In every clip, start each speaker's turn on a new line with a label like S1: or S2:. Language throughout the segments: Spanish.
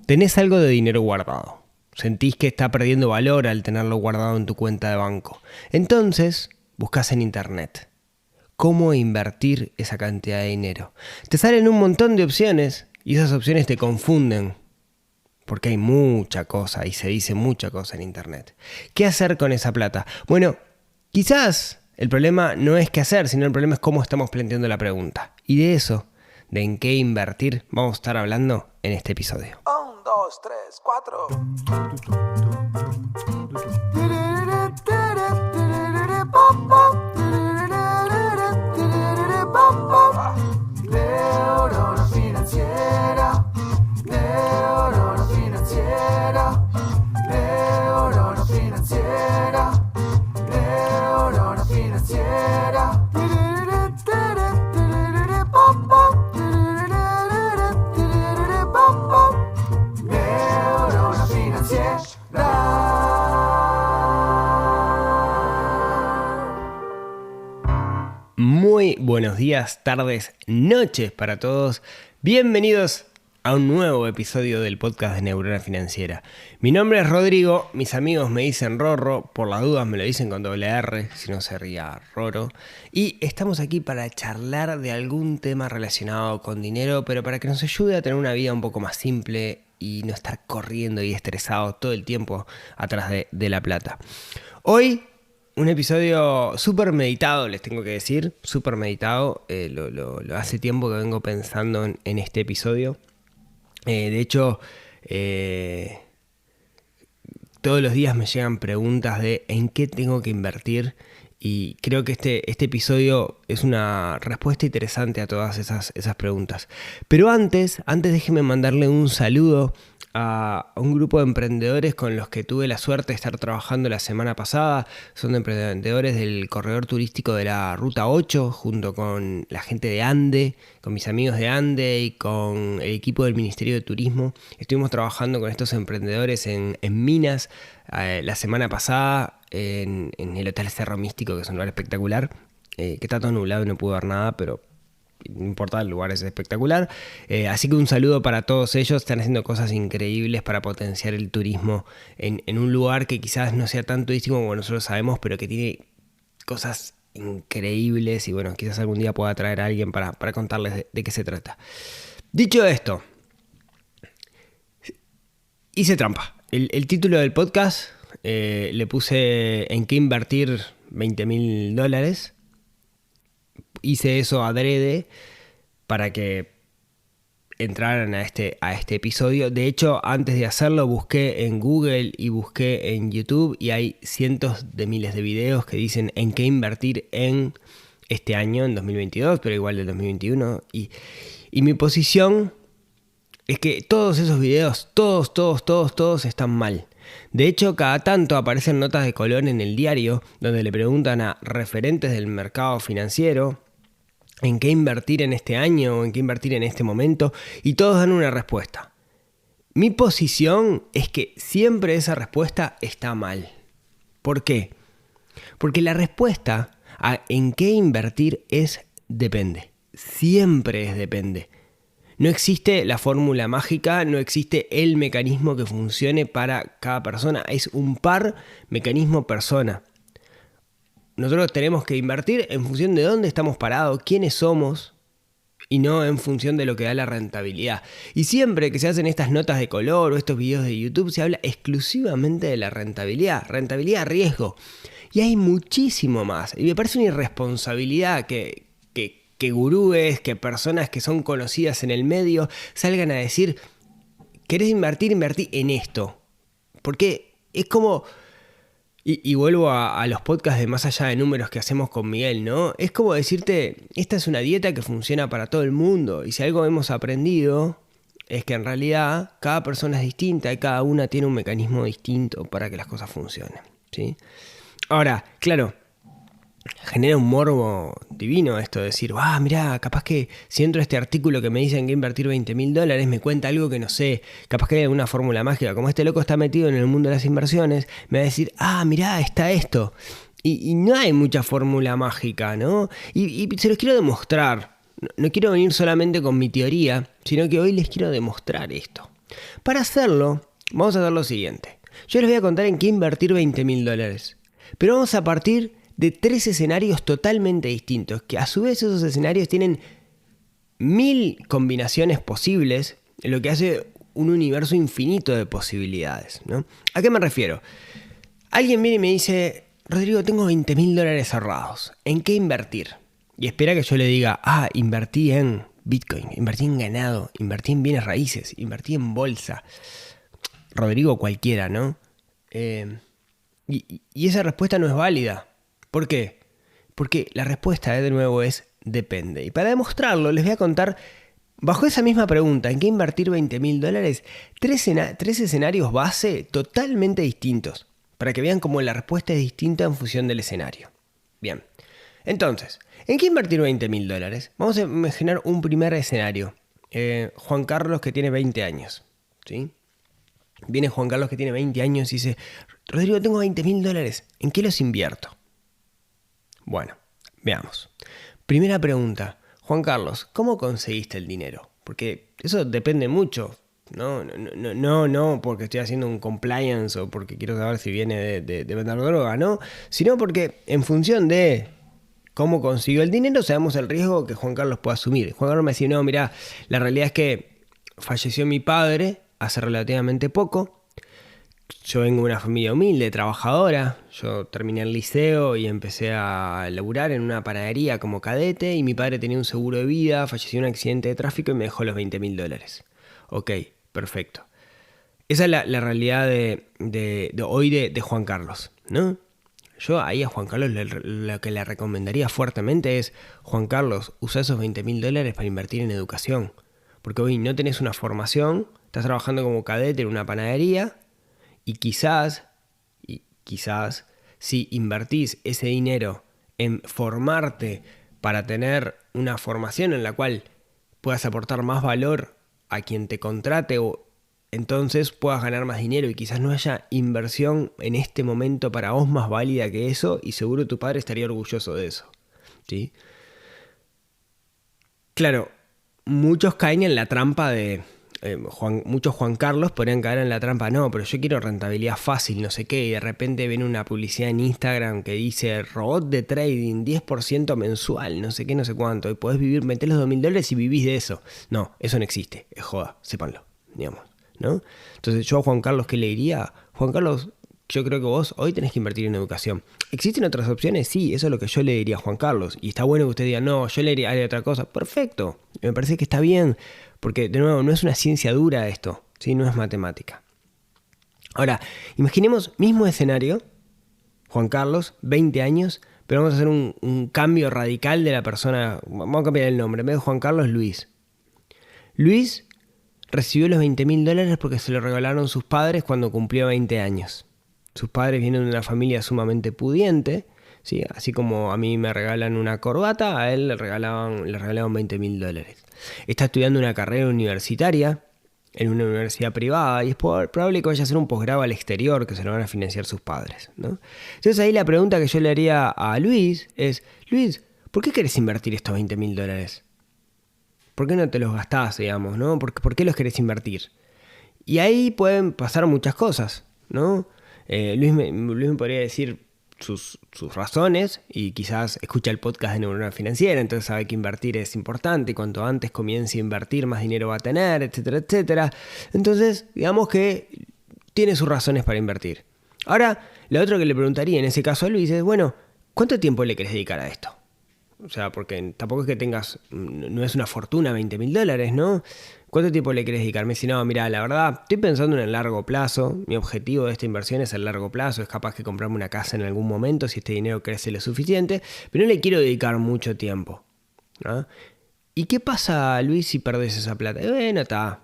S1: Tenés algo de dinero guardado. Sentís que está perdiendo valor al tenerlo guardado en tu cuenta de banco. Entonces, buscas en internet cómo invertir esa cantidad de dinero. Te salen un montón de opciones y esas opciones te confunden. Porque hay mucha cosa y se dice mucha cosa en internet. ¿Qué hacer con esa plata? Bueno, quizás el problema no es qué hacer, sino el problema es cómo estamos planteando la pregunta. Y de eso, de en qué invertir, vamos a estar hablando en este episodio.
S2: 1, 2, 3, 4. Neurona financiera, neurona financiera, neurona financiera, neurona financiera. Neurona financiera.
S1: Muy buenos días, tardes, noches para todos. Bienvenidos a un nuevo episodio del podcast de Neurona Financiera. Mi nombre es Rodrigo, mis amigos me dicen Rorro, por las dudas me lo dicen con doble R, si no sería Roro. Y estamos aquí para charlar de algún tema relacionado con dinero, pero para que nos ayude a tener una vida un poco más simple y no estar corriendo y estresado todo el tiempo atrás de la plata. Hoy, un episodio súper meditado, les tengo que decir, súper meditado. Lo hace tiempo que vengo pensando en este episodio. De hecho, todos los días me llegan preguntas de en qué tengo que invertir y creo que este episodio es una respuesta interesante a todas esas preguntas. Pero antes déjenme mandarle un saludo a un grupo de emprendedores con los que tuve la suerte de estar trabajando la semana pasada. Son emprendedores del corredor turístico de la Ruta 8, junto con la gente de Ande, con mis amigos de Ande y con el equipo del Ministerio de Turismo. Estuvimos trabajando con estos emprendedores en Minas la semana pasada en el Hotel Cerro Místico, que es un lugar espectacular, que está todo nublado y no pude ver nada, pero no importa, el lugar es espectacular. Así que un saludo para todos ellos. Están haciendo cosas increíbles para potenciar el turismo en un lugar que quizás no sea tan turístico como nosotros sabemos, pero que tiene cosas increíbles y bueno, quizás algún día pueda traer a alguien para contarles de qué se trata. Dicho esto, hice trampa. El título del podcast le puse en qué invertir $20,000. Hice eso adrede para que entraran a este episodio. De hecho, antes de hacerlo busqué en Google y busqué en YouTube y hay cientos de miles de videos que dicen en qué invertir en este año, en 2022, pero igual del 2021. Y mi posición es que todos esos videos, todos están mal. De hecho, cada tanto aparecen notas de color en el diario donde le preguntan a referentes del mercado financiero en qué invertir en este año o en qué invertir en este momento y todos dan una respuesta. Mi posición es que siempre esa respuesta está mal. ¿Por qué? Porque la respuesta a en qué invertir es depende. Siempre es depende. No existe la fórmula mágica, no existe el mecanismo que funcione para cada persona. Es un par mecanismo-persona. Nosotros tenemos que invertir en función de dónde estamos parados, quiénes somos y no en función de lo que da la rentabilidad. Y siempre que se hacen estas notas de color o estos videos de YouTube se habla exclusivamente de la rentabilidad riesgo. Y hay muchísimo más. Y me parece una irresponsabilidad que gurúes, que personas que son conocidas en el medio salgan a decir, ¿querés invertir? Invertí en esto. Porque es como... Y vuelvo a los podcasts de Más Allá de Números que hacemos con Miguel, ¿no? Es como decirte, esta es una dieta que funciona para todo el mundo. Y si algo hemos aprendido es que en realidad cada persona es distinta y cada una tiene un mecanismo distinto para que las cosas funcionen, ¿sí? Ahora, claro, genera un morbo divino esto de decir, mirá, capaz que si entro a este artículo que me dicen que invertir $20,000 me cuenta algo que no sé, capaz que hay alguna fórmula mágica, como este loco está metido en el mundo de las inversiones, me va a decir, mirá, está esto. Y no hay mucha fórmula mágica, ¿no? Y se los quiero demostrar. No quiero venir solamente con mi teoría, sino que hoy les quiero demostrar esto. Para hacerlo, vamos a hacer lo siguiente. Yo les voy a contar en qué invertir $20.000. Pero vamos a partir de 3 escenarios totalmente distintos, que a su vez esos escenarios tienen 1000 combinaciones posibles, lo que hace un universo infinito de posibilidades, ¿no? ¿A qué me refiero? Alguien viene y me dice, Rodrigo, tengo $20.000 ahorrados, ¿en qué invertir? Y espera que yo le diga, invertí en Bitcoin, invertí en ganado, invertí en bienes raíces, invertí en bolsa. Rodrigo cualquiera, ¿no? Y esa respuesta no es válida. ¿Por qué? Porque la respuesta, de nuevo, es depende. Y para demostrarlo, les voy a contar, bajo esa misma pregunta, ¿en qué invertir $20.000? Tres escenarios base totalmente distintos, para que vean cómo la respuesta es distinta en función del escenario. Bien, entonces, ¿en qué invertir $20.000? Vamos a imaginar un primer escenario. Juan Carlos, que tiene 20 años, ¿sí? Viene Juan Carlos, que tiene 20 años, y dice, Rodrigo, tengo $20.000, ¿en qué los invierto? Bueno, veamos. Primera pregunta, Juan Carlos, ¿cómo conseguiste el dinero? Porque eso depende mucho, no porque estoy haciendo un compliance o porque quiero saber si viene de vender droga, ¿no? Sino porque en función de cómo consiguió el dinero, sabemos el riesgo que Juan Carlos puede asumir. Juan Carlos me decía, no, mirá, la realidad es que falleció mi padre hace relativamente poco. Yo vengo de una familia humilde, trabajadora. Yo terminé el liceo y empecé a laburar en una panadería como cadete, y mi padre tenía un seguro de vida, falleció en un accidente de tráfico y me dejó los $20.000. Ok, perfecto. Esa es la realidad de hoy de Juan Carlos, ¿no? Yo ahí a Juan Carlos lo que le recomendaría fuertemente es, Juan Carlos, usa esos $20.000 para invertir en educación. Porque hoy no tenés una formación, estás trabajando como cadete en una panadería, y quizás, si invertís ese dinero en formarte para tener una formación en la cual puedas aportar más valor a quien te contrate, o entonces puedas ganar más dinero, y quizás no haya inversión en este momento para vos más válida que eso, y seguro tu padre estaría orgulloso de eso, ¿sí? Claro, muchos caen en la trampa de... muchos Juan Carlos podrían caer en la trampa, no, pero yo quiero rentabilidad fácil, no sé qué, y de repente ven una publicidad en Instagram que dice robot de trading, 10% mensual, no sé qué, no sé cuánto, y podés vivir, metés los $2000 y vivís de eso. No, eso no existe, es joda, sépanlo, digamos, ¿no? Entonces yo a Juan Carlos, ¿qué le diría? Juan Carlos, yo creo que vos hoy tenés que invertir en educación. ¿Existen otras opciones? Sí, eso es lo que yo le diría a Juan Carlos, y está bueno que usted diga, no, yo le haría otra cosa. Perfecto, me parece que está bien. Porque, de nuevo, no es una ciencia dura esto, ¿sí? No es matemática. Ahora, imaginemos mismo escenario, Juan Carlos, 20 años, pero vamos a hacer un cambio radical de la persona. Vamos a cambiar el nombre. En vez de Juan Carlos, Luis. Luis recibió los $20.000 porque se lo regalaron sus padres cuando cumplió 20 años. Sus padres vienen de una familia sumamente pudiente, ¿sí? Así como a mí me regalan una corbata, a él le regalaban $20.000. Está estudiando una carrera universitaria en una universidad privada y es probable que vaya a hacer un posgrado al exterior que se lo van a financiar sus padres, ¿no? Entonces ahí la pregunta que yo le haría a Luis es, Luis, ¿por qué querés invertir estos $20.000? ¿Por qué no te los gastás, digamos, ¿no? ¿Por qué los querés invertir? Y ahí pueden pasar muchas cosas, ¿no? Luis me podría decir sus razones, y quizás escucha el podcast de Neurona Financiera, entonces sabe que invertir es importante, y cuanto antes comience a invertir más dinero va a tener, etcétera, etcétera. Entonces, digamos que tiene sus razones para invertir. Ahora, lo otro que le preguntaría en ese caso a Luis es, bueno, ¿cuánto tiempo le querés dedicar a esto? O sea, porque tampoco es que tengas, no es una fortuna, $20.000, ¿no? ¿Cuánto tiempo le querés dedicar? Me dice, no, mira, la verdad, estoy pensando en el largo plazo. Mi objetivo de esta inversión es el largo plazo. Es capaz que comprarme una casa en algún momento si este dinero crece lo suficiente, pero no le quiero dedicar mucho tiempo, ¿no? ¿Y qué pasa, Luis, si perdés esa plata? Bueno, está.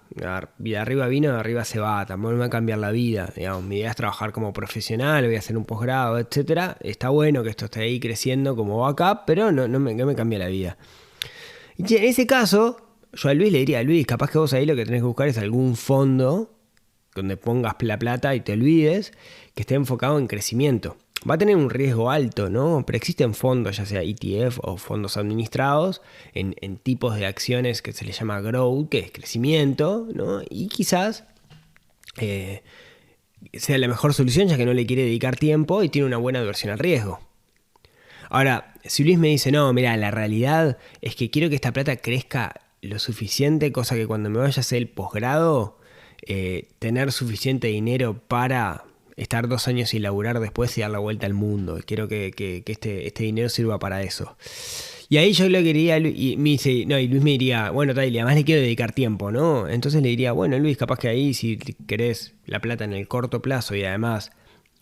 S1: De arriba vino, de arriba se va. Tampoco me va a cambiar la vida. Digamos, mi idea es trabajar como profesional, voy a hacer un posgrado, etcétera. Está bueno que esto esté ahí creciendo como backup, pero no me cambia la vida. Y en ese caso, yo a Luis le diría, Luis, capaz que vos ahí lo que tenés que buscar es algún fondo donde pongas la plata y te olvides, que esté enfocado en crecimiento. Va a tener un riesgo alto, ¿no? Pero existen fondos, ya sea ETF o fondos administrados, en tipos de acciones que se les llama growth, que es crecimiento, ¿no? Y quizás sea la mejor solución, ya que no le quiere dedicar tiempo y tiene una buena aversión al riesgo. Ahora, si Luis me dice, no, mira, la realidad es que quiero que esta plata crezca lo suficiente, cosa que cuando me vaya a hacer el posgrado, tener suficiente dinero para estar 2 años sin laburar después y dar la vuelta al mundo. Quiero que este dinero sirva para eso. Y ahí yo lo quería, y me dice, no, y Luis me diría, bueno, Tyler, además le quiero dedicar tiempo, ¿no? Entonces le diría, bueno, Luis, capaz que ahí si querés la plata en el corto plazo y además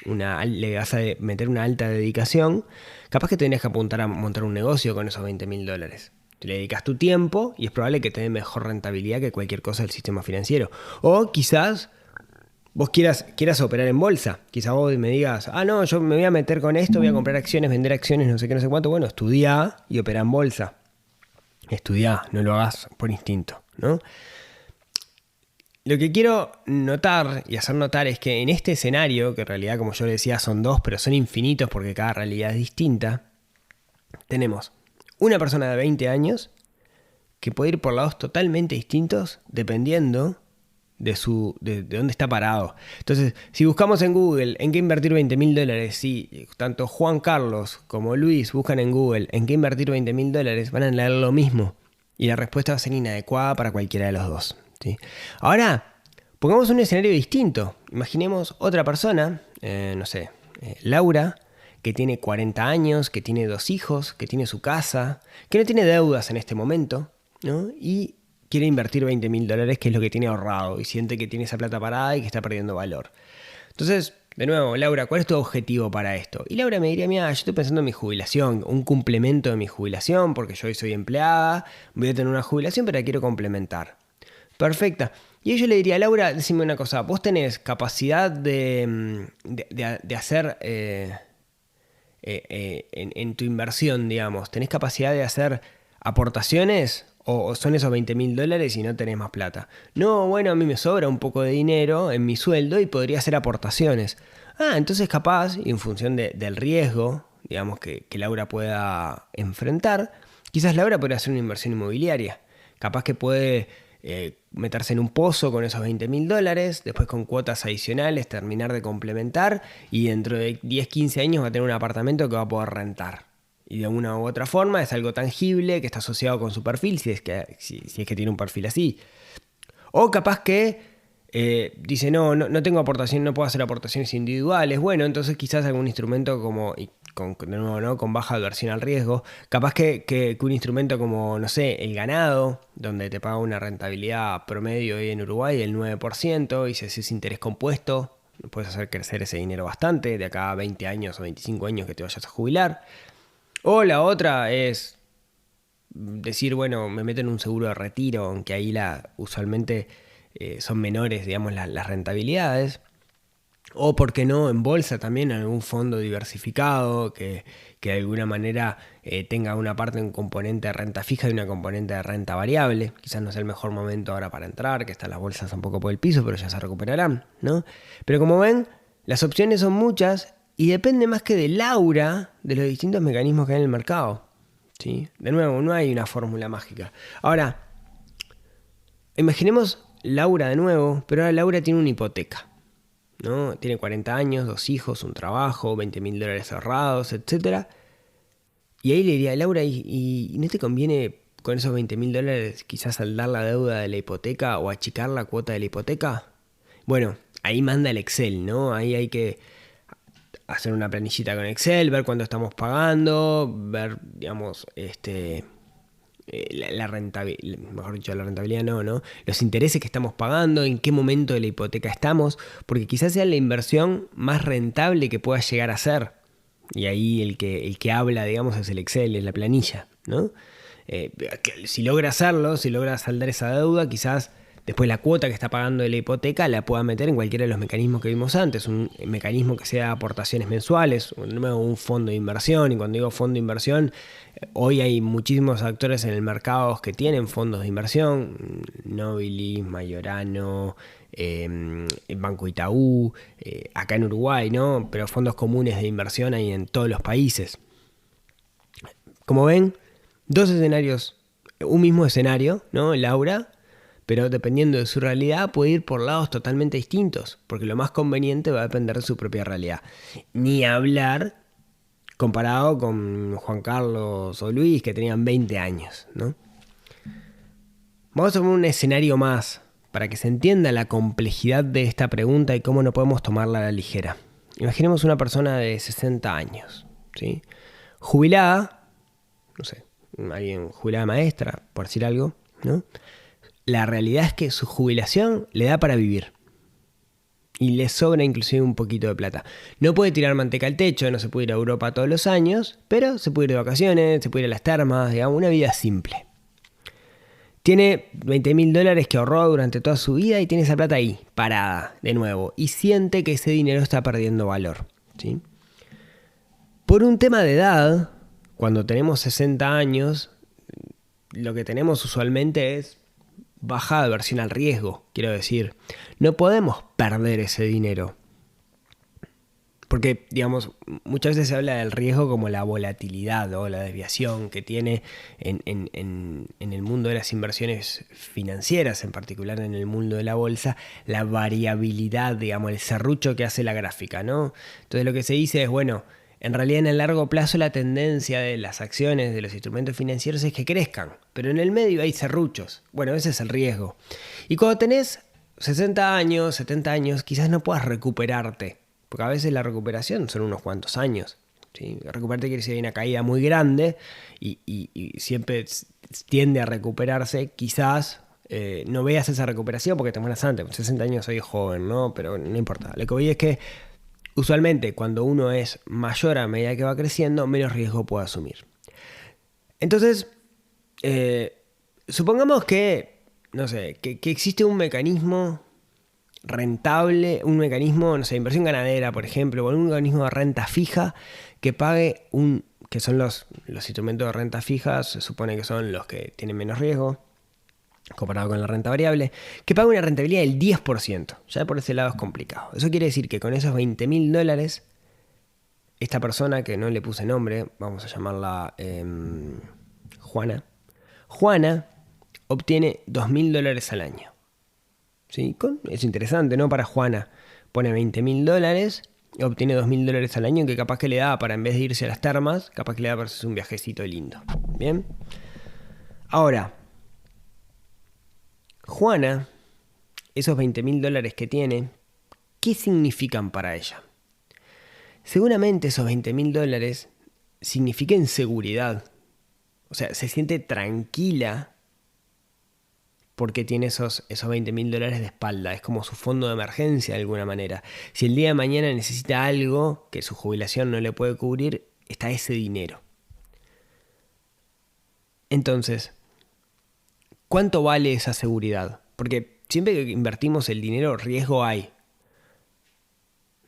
S1: le vas a meter una alta dedicación, capaz que tendrías que apuntar a montar un negocio con esos $20.000. Te le dedicas tu tiempo y es probable que te dé mejor rentabilidad que cualquier cosa del sistema financiero. O quizás vos quieras operar en bolsa. Quizás vos me digas, no, yo me voy a meter con esto, voy a comprar acciones, vender acciones, no sé qué, no sé cuánto. Bueno, estudiá y opera en bolsa. Estudiá, no lo hagas por instinto, ¿no? Lo que quiero notar y hacer notar es que en este escenario, que en realidad, como yo le decía, son 2, pero son infinitos porque cada realidad es distinta, tenemos una persona de 20 años que puede ir por lados totalmente distintos dependiendo de dónde está parado. Entonces, si buscamos en Google en qué invertir $20.000, si tanto Juan Carlos como Luis buscan en Google en qué invertir $20.000, van a leer lo mismo y la respuesta va a ser inadecuada para cualquiera de los dos, ¿sí? Ahora, pongamos un escenario distinto. Imaginemos otra persona, Laura, que tiene 40 años, que tiene 2 hijos, que tiene su casa, que no tiene deudas en este momento, ¿no? Y quiere invertir $20.000, que es lo que tiene ahorrado, y siente que tiene esa plata parada y que está perdiendo valor. Entonces, de nuevo, Laura, ¿cuál es tu objetivo para esto? Y Laura me diría, mira, yo estoy pensando en mi jubilación, un complemento de mi jubilación, porque yo hoy soy empleada, voy a tener una jubilación, pero la quiero complementar. Perfecta. Y yo le diría, Laura, decime una cosa, ¿vos tenés capacidad de hacer... en tu inversión, digamos, ¿tenés capacidad de hacer aportaciones o son esos $20.000 y no tenés más plata? No, bueno, a mí me sobra un poco de dinero en mi sueldo y podría hacer aportaciones. Entonces capaz, y en función del riesgo, digamos, que Laura pueda enfrentar, quizás Laura puede hacer una inversión inmobiliaria. Capaz que puede meterse en un pozo con esos $20.000, después con cuotas adicionales terminar de complementar y dentro de 10, 15 años va a tener un apartamento que va a poder rentar. Y de una u otra forma es algo tangible que está asociado con su perfil, si es que tiene un perfil así. O capaz que dice, no tengo aportación, no puedo hacer aportaciones individuales. Bueno, entonces quizás algún instrumento como... con baja adversión al riesgo, capaz que un instrumento como, no sé, el ganado, donde te paga una rentabilidad promedio hoy en Uruguay del 9%, y si haces interés compuesto, puedes hacer crecer ese dinero bastante, de acá a 20 años o 25 años que te vayas a jubilar. O la otra es decir, bueno, me meto en un seguro de retiro, aunque ahí usualmente son menores, digamos, las rentabilidades. O, ¿por qué no?, en bolsa también, en algún fondo diversificado que de alguna manera tenga una parte, un componente de renta fija y una componente de renta variable. Quizás no sea el mejor momento ahora para entrar, que están las bolsas un poco por el piso, pero ya se recuperarán, ¿no? Pero como ven, las opciones son muchas y depende más que de Laura de los distintos mecanismos que hay en el mercado, ¿sí? De nuevo, no hay una fórmula mágica. Ahora, imaginemos Laura de nuevo, pero ahora Laura tiene una hipoteca, ¿no? Tiene 40 años, 2 hijos, un trabajo, $20.000 ahorrados, etc. Y ahí le diría, Laura, ¿y no te conviene con esos $20.000 quizás saldar la deuda de la hipoteca o achicar la cuota de la hipoteca? Bueno, ahí manda el Excel, ¿no? Ahí hay que hacer una planillita con Excel, ver cuánto estamos pagando, ver, digamos, la rentabilidad, mejor dicho, la rentabilidad no, los intereses que estamos pagando, en qué momento de la hipoteca estamos, porque quizás sea la inversión más rentable que pueda llegar a ser. Y ahí el que habla, digamos, es el Excel, es la planilla, ¿no? Si logra hacerlo, si logra saldar esa deuda, quizás después la cuota que está pagando de la hipoteca la pueda meter en cualquiera de los mecanismos que vimos antes, un mecanismo que sea aportaciones mensuales, un fondo de inversión. Y cuando digo fondo de inversión, hoy hay muchísimos actores en el mercado que tienen fondos de inversión, Nobilis, Majorano, Banco Itaú, acá en Uruguay, ¿no? Pero fondos comunes de inversión hay en todos los países. Como ven, 2 escenarios, un mismo escenario, ¿no? Laura, pero dependiendo de su realidad puede ir por lados totalmente distintos, porque lo más conveniente va a depender de su propia realidad. Ni hablar comparado con Juan Carlos o Luis, que tenían 20 años, ¿no? Vamos a poner un escenario más para que se entienda la complejidad de esta pregunta y cómo no podemos tomarla a la ligera. Imaginemos una persona de 60 años, ¿sí? Jubilada, no sé, alguien jubilada maestra, por decir algo, ¿no? La realidad es que su jubilación le da para vivir. Y le sobra inclusive un poquito de plata. No puede tirar manteca al techo, no se puede ir a Europa todos los años, pero se puede ir de vacaciones, se puede ir a las termas, digamos, una vida simple. Tiene $20.000 que ahorró durante toda su vida y tiene esa plata ahí, parada, de nuevo. Y siente que ese dinero está perdiendo valor, ¿sí? Por un tema de edad, cuando tenemos 60 años, lo que tenemos usualmente es baja aversión al riesgo, quiero decir. No podemos perder ese dinero. Porque, digamos, muchas veces se habla del riesgo como la volatilidad o la desviación que tiene en el mundo de las inversiones financieras, en particular en el mundo de la bolsa, la variabilidad, digamos, el serrucho que hace la gráfica, ¿no? Entonces lo que se dice es, bueno, en realidad en el largo plazo la tendencia de las acciones, de los instrumentos financieros es que crezcan, pero en el medio hay serruchos. Bueno, ese es el riesgo. Y cuando tenés 60 años, 70 años, quizás no puedas recuperarte. Porque a veces la recuperación son unos cuantos años, ¿sí? Recuperarte quiere decir que hay una caída muy grande y siempre tiende a recuperarse. Quizás no veas esa recuperación porque te mueras antes. 60 años soy joven, ¿no? Pero no importa. Lo que voy es que usualmente cuando uno es mayor a medida que va creciendo, menos riesgo puede asumir. Entonces, supongamos que, no sé, que existe un mecanismo rentable, un mecanismo, no sé, inversión ganadera, por ejemplo, o un mecanismo de renta fija que pague que son los instrumentos de renta fija, se supone que son los que tienen menos riesgo comparado con la renta variable, que pague una rentabilidad del 10%. Ya por ese lado es complicado. Eso quiere decir que con esos $20.000, esta persona, que no le puse nombre, vamos a llamarla Juana obtiene $2.000 al año. ¿Sí? Es interesante, ¿no? Para Juana pone $20.000, obtiene $2.000 al año, que capaz que le da para, en vez de irse a las termas, capaz que le da para hacerse un viajecito lindo. ¿Bien? Ahora, Juana, esos $20.000 que tiene, ¿qué significan para ella? Seguramente esos $20.000 signifiquen seguridad. O sea, se siente tranquila porque tiene esos $20.000 de espalda. Es como su fondo de emergencia de alguna manera. Si el día de mañana necesita algo que su jubilación no le puede cubrir, está ese dinero. Entonces, ¿cuánto vale esa seguridad? Porque siempre que invertimos el dinero, riesgo hay,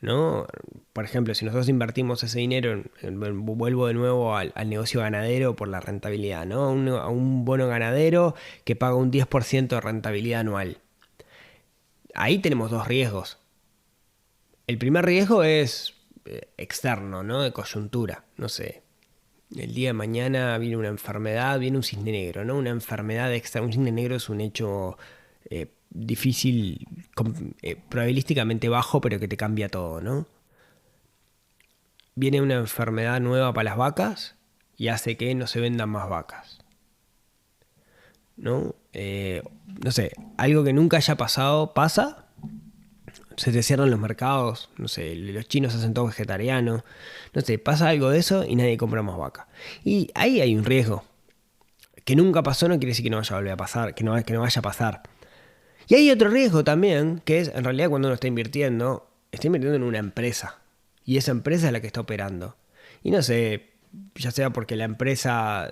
S1: ¿no? Por ejemplo, si nosotros invertimos ese dinero, vuelvo de nuevo al negocio ganadero por la rentabilidad, ¿no? A un bono ganadero que paga un 10% de rentabilidad anual. Ahí tenemos dos riesgos. El primer riesgo es externo, ¿no? De coyuntura. No sé, el día de mañana viene una enfermedad, viene un cisne negro, ¿no? Una enfermedad externa. Un cisne negro es un hecho difícil, probabilísticamente bajo, pero que te cambia todo, ¿no? Viene una enfermedad nueva para las vacas y hace que no se vendan más vacas, ¿no? No sé, algo que nunca haya pasado pasa, se te cierran los mercados, no sé, los chinos hacen todo vegetariano, no sé, pasa algo de eso y nadie compra más vaca. Y ahí hay un riesgo. Que nunca pasó no quiere decir que no vaya a volver a pasar, que no vaya a pasar. Y hay otro riesgo también, que es en realidad cuando uno está invirtiendo en una empresa. Y esa empresa es la que está operando. Y no sé, ya sea porque la empresa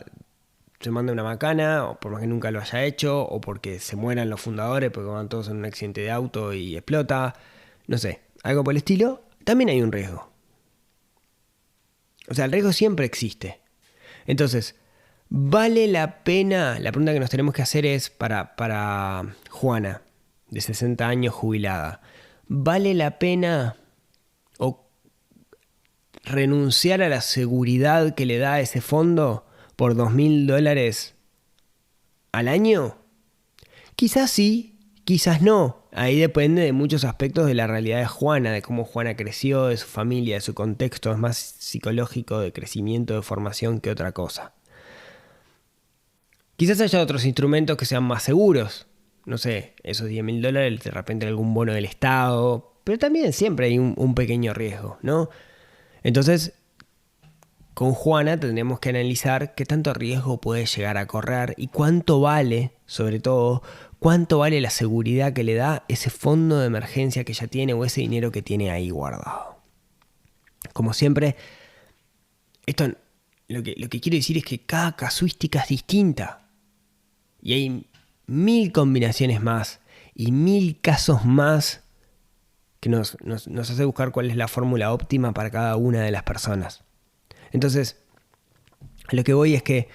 S1: se manda una macana, o por más que nunca lo haya hecho, o porque se mueran los fundadores, porque van todos en un accidente de auto y explota, no sé, algo por el estilo, también hay un riesgo. O sea, el riesgo siempre existe. Entonces, ¿vale la pena? La pregunta que nos tenemos que hacer es para Juana, de 60 años jubilada. ¿Vale la pena renunciar a la seguridad que le da ese fondo por $2.000 al año? Quizás sí, quizás no. Ahí depende de muchos aspectos de la realidad de Juana, de cómo Juana creció, de su familia, de su contexto. Es más psicológico, de crecimiento, de formación que otra cosa. Quizás haya otros instrumentos que sean más seguros. No sé, esos $10.000, de repente algún bono del Estado. Pero también siempre hay un pequeño riesgo, ¿no? Entonces, con Juana tendremos que analizar qué tanto riesgo puede llegar a correr y cuánto vale, sobre todo, cuánto vale la seguridad que le da ese fondo de emergencia que ella tiene o ese dinero que tiene ahí guardado. Como siempre, esto lo que quiero decir es que cada casuística es distinta y hay 1000 combinaciones más y 1000 casos más que nos hace buscar cuál es la fórmula óptima para cada una de las personas. Entonces, a lo que voy es que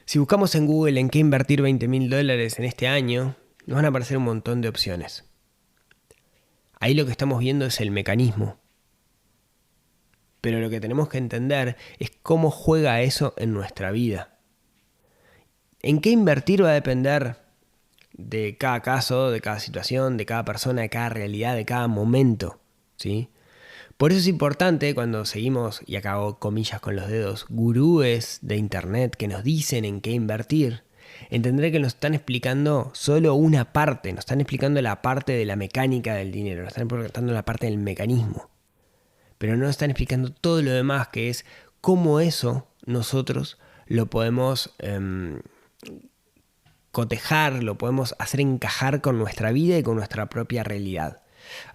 S1: si buscamos en Google en qué invertir $20.000 en este año, nos van a aparecer un montón de opciones. Ahí lo que estamos viendo es el mecanismo. Pero lo que tenemos que entender es cómo juega eso en nuestra vida. En qué invertir va a depender de cada caso, de cada situación, de cada persona, de cada realidad, de cada momento, ¿sí? Por eso es importante cuando seguimos, y acá hago comillas con los dedos, gurúes de internet que nos dicen en qué invertir, entender que nos están explicando solo una parte, nos están explicando la parte de la mecánica del dinero, nos están explicando la parte del mecanismo, pero no nos están explicando todo lo demás, que es cómo eso nosotros lo podemos cotejar, lo podemos hacer encajar con nuestra vida y con nuestra propia realidad.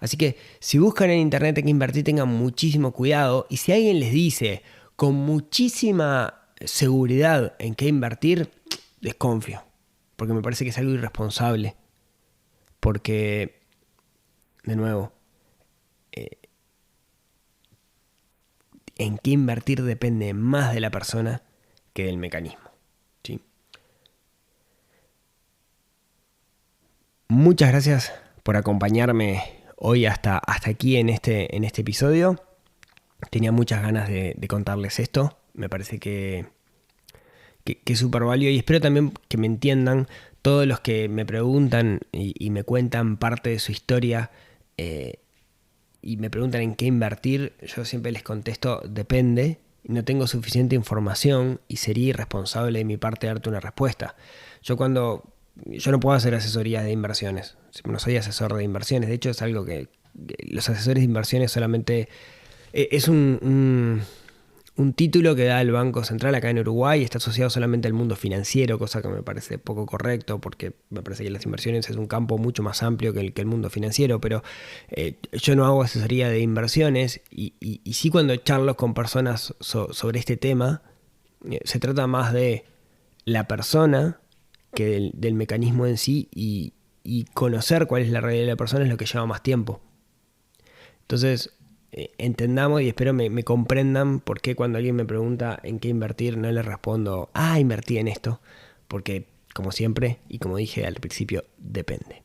S1: Así que si buscan en internet en qué invertir, tengan muchísimo cuidado, y si alguien les dice con muchísima seguridad en qué invertir, desconfío, porque me parece que es algo irresponsable, porque, de nuevo, en qué invertir depende más de la persona que del mecanismo, ¿sí? Muchas gracias por acompañarme hoy hasta aquí en este episodio. Tenía muchas ganas de contarles esto. Me parece que es súper válido, y espero también que me entiendan todos los que me preguntan y me cuentan parte de su historia y me preguntan en qué invertir. Yo siempre les contesto, depende. No tengo suficiente información y sería irresponsable de mi parte darte una respuesta. Yo no puedo hacer asesorías de inversiones. No soy asesor de inversiones. De hecho, es algo que los asesores de inversiones solamente es un título que da el Banco Central acá en Uruguay. Está asociado solamente al mundo financiero, cosa que me parece poco correcto, porque me parece que las inversiones es un campo mucho más amplio que el mundo financiero. Pero yo no hago asesoría de inversiones y sí, cuando charlo con personas sobre este tema, se trata más de la persona que del mecanismo en sí, y conocer cuál es la realidad de la persona es lo que lleva más tiempo. Entonces, entendamos y espero me comprendan por qué cuando alguien me pregunta en qué invertir no le respondo, invertí en esto, porque como siempre y como dije al principio, depende.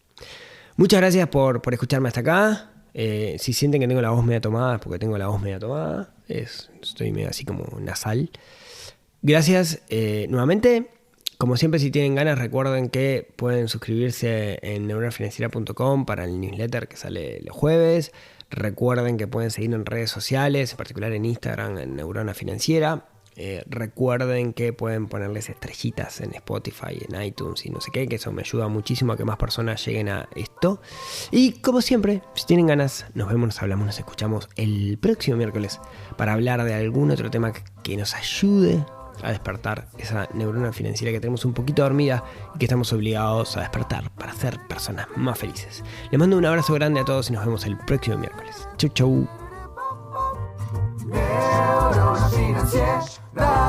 S1: Muchas gracias por escucharme hasta acá. Si sienten que tengo la voz media tomada, es porque tengo la voz media tomada, estoy medio así como nasal. Gracias nuevamente. Como siempre, si tienen ganas, recuerden que pueden suscribirse en neuronafinanciera.com para el newsletter que sale los jueves. Recuerden que pueden seguirnos en redes sociales, en particular en Instagram, en Neurona Financiera. Recuerden que pueden ponerles estrellitas en Spotify, en iTunes y no sé qué, que eso me ayuda muchísimo a que más personas lleguen a esto. Y como siempre, si tienen ganas, nos vemos, nos hablamos, nos escuchamos el próximo miércoles para hablar de algún otro tema que nos ayude a despertar esa neurona financiera que tenemos un poquito dormida y que estamos obligados a despertar para ser personas más felices. Les mando un abrazo grande a todos y nos vemos el próximo miércoles. Chau, chau.
S2: Neurona financiera.